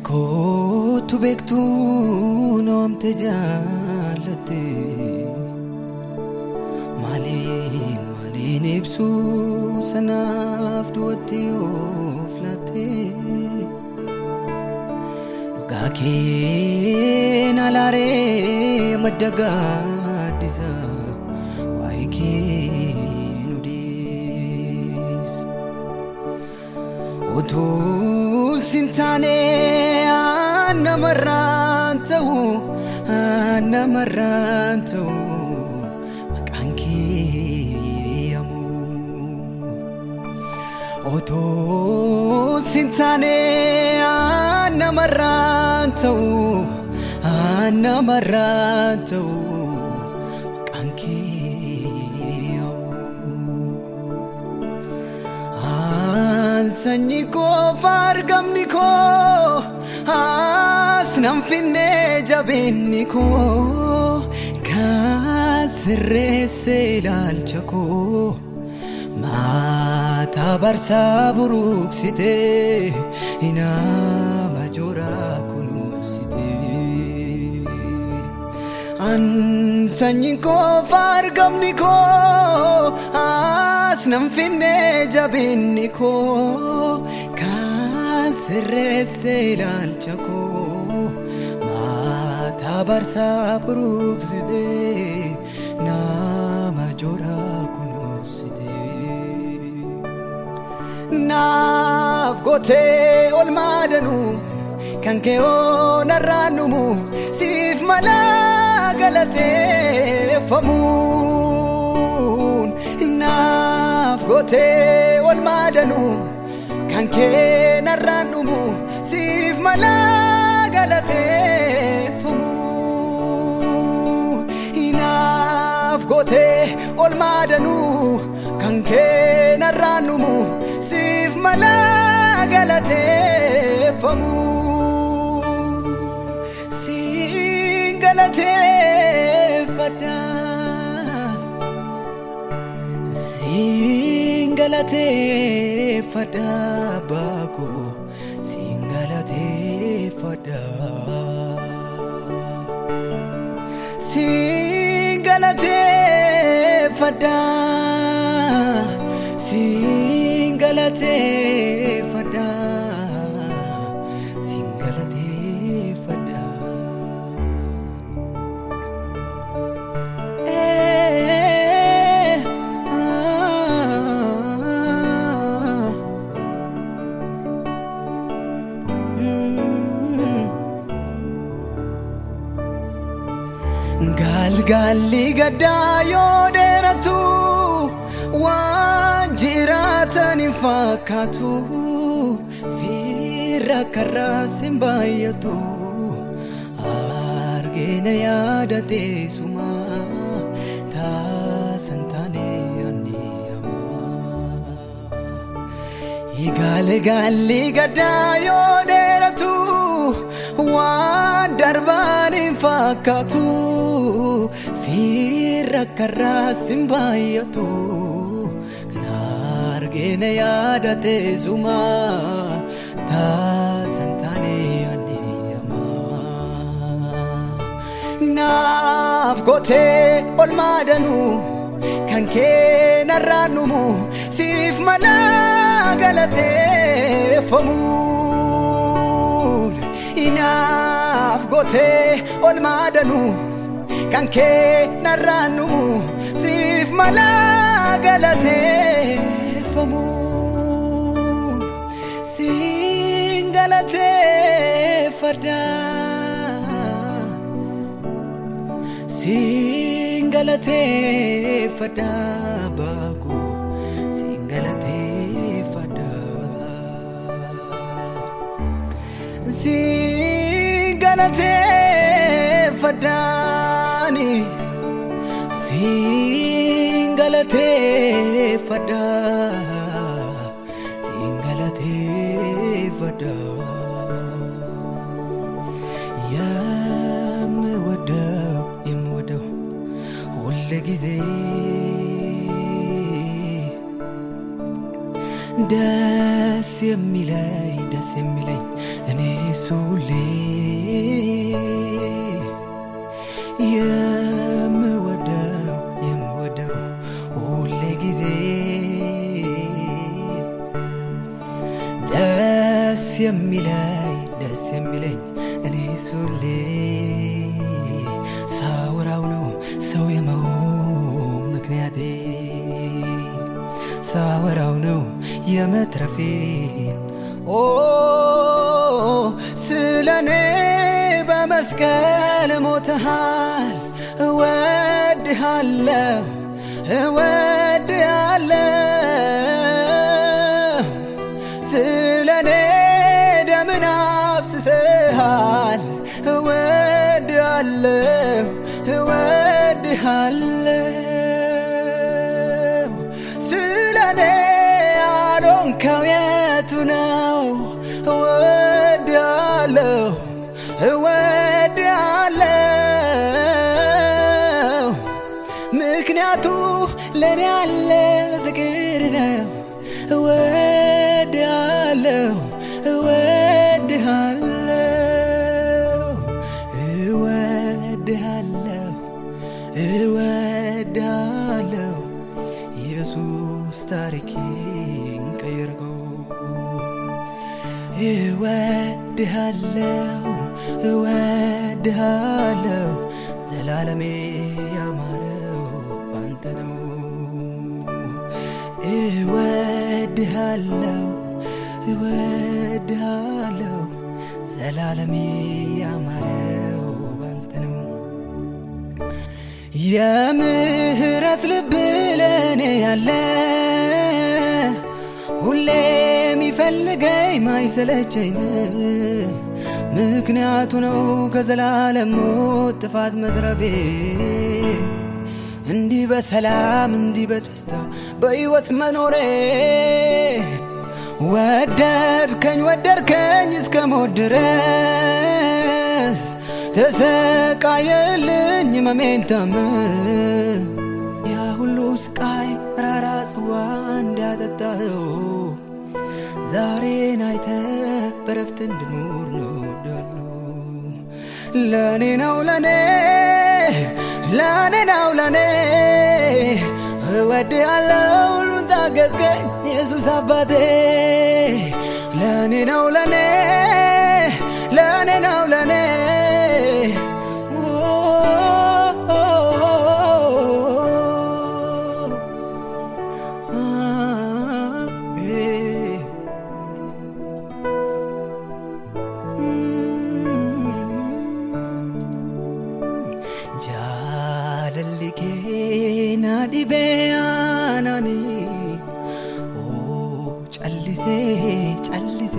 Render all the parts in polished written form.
Ko tu bektu nom te jalate malin ibsu sanaf duati oflate Lugake nalare madaga diza waike nudis Otu sintane namarantu makanki amu Otu sintane namarantu makanki amu Sanyi ko fargamni ko Asnam finne jabinni ko Kasre selal chako Mata barsa buruksite Ina majora kunusite Sanyi ko fargamni ko Asnam finne jabinni ko Kasre lalchako Mata barsa brukside Nama jora kunuside Naf gote ol madanu Kanke onarranumu Sif mala galateeffamuun Naf gote ol madanu Kanke narranumu Sif mala galateeffamu Inaf gote ol madanu Kanke narranumu Sif mala galateeffamu Sin galateeffadha Sin galateeffadha Bako Sin galateeffadha Sin galateeffadha Sin galateeffadha Sin galateeffadha Galgali gadayo deratu Wanjiratan infakatu Vira karasim bayatu Argena yadate suma Ta santane aniyama Galgali gadayo deratu Wan darban infakatu Fira karasim bayatu Kanargena yadate zuma Ta santane aniyama Naf gote ol madanu Kanke narranumu Sif mala galateeffamuun Inaf gote ol madanu Kanke narranumu Sif mala galateeffamuun Sin galateeffadha Sin galateeffadha Bako Sin galateeffadha Sin galateeffadha Sin galateeffadha Sin galateeffadha Yamwadaw hulle gize ደስ የሚለኝ እኔ ሱሌ የምወደው ሁሌ ጊዜ ደስ የሚለኝ እኔ ሱሌ ሳወራው ነው ሰው የመሆን ምክንያቴ ሳወራው ነው የመትረፌን ስለኔ በመስቀል ሞተሃል እወድሃለሁ ስለኔ ደምን አፍስሰሃል እወድሃለሁ ስለኔ ያልሆንከው የቱ ነው እወድሃለሁ ምክንያቱ ለኔ ያለ ፍቅር ነው እወድሃለሁ ኢየሱስ ታሪኬን ቀየርከው እወድሃለሁ ዘላለሜ ያማረው አንተ ነው እወድሃለሁ ዘላለሜ ያማረው አንተ ነው የምህረት ልብ ለኔ ያለ ሁሌ የሚፈልገኝ ማይሰለቸኝ ምክንያቱ ነው ከዘላለም ሞት ጥፋት መትረፌ እንዲህ በሰላም እንዲህ በደስታ በሕይወት መኖሬ ወደድከኝ እስከ ሞት ድረስ ተሰቃየልኝ ሕመሜን ታመህ ያ ሁሉ ስቃይ መራራ ጽዋ እንዳጠጣኸው ዛሬን አይተህ በረፍት እንድኖር ነው እወዳለሁ ለኔ እወድሃለሁ ሁሉን ታገዝከኝ ኢየሱስ አባቴ ለኔ ናዲቤያናኒ ጨልሴ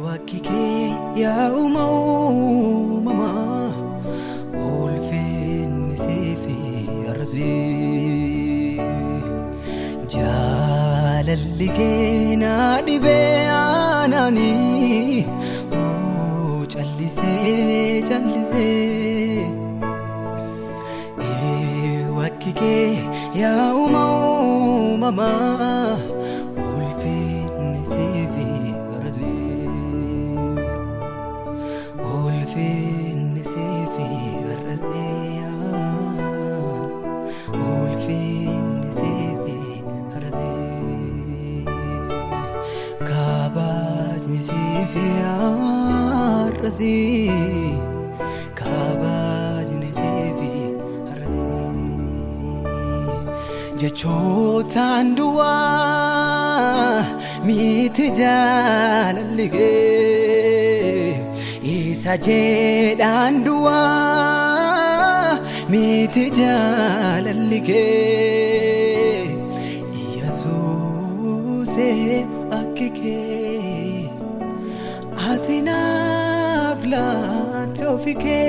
ዋኪኬ ያውመው መማ ኦልፌንሴፊ አርዚ ጃለልኬ ናዲቤያናኒ ጨልሴ ያውመው መማ ኦልፌንሴፊ አርዚ ካባጅኒሲፊ አርዚ jechotaan duwwaa miti jaalalligee isa jedhaan duwwaa miti jaalalligee Yesuusee akki kee ati naaf laatte ofi kee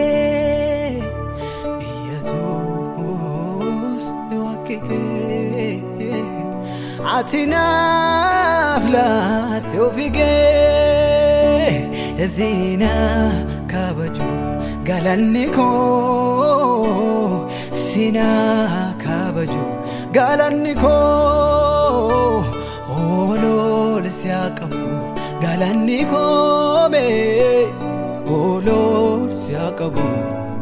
አቲናፍ ላቴውፊጌ እዚና ካበጁ ጋላኒኮ ሲና ካበጁ ጋላኒኮ ኦሎልሲያ galanni koome oh Lord siakabu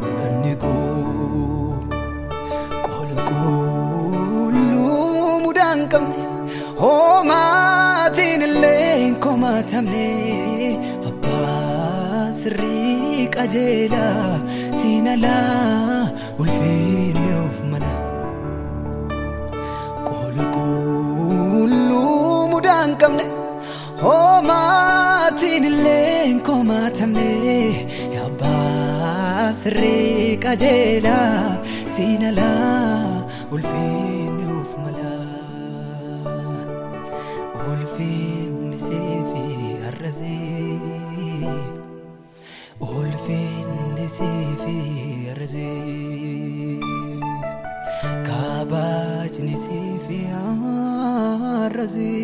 galanni ko kolkolu mudankam oh matinle komatamne abbasri qajela sinala ulfini of mala kolkolu mudankamne oh matinle komatamne abbasri qajela sinala ulfini of mala ulfini sefi arrazi ulfini sefi arrazi kabajni sefi arrazi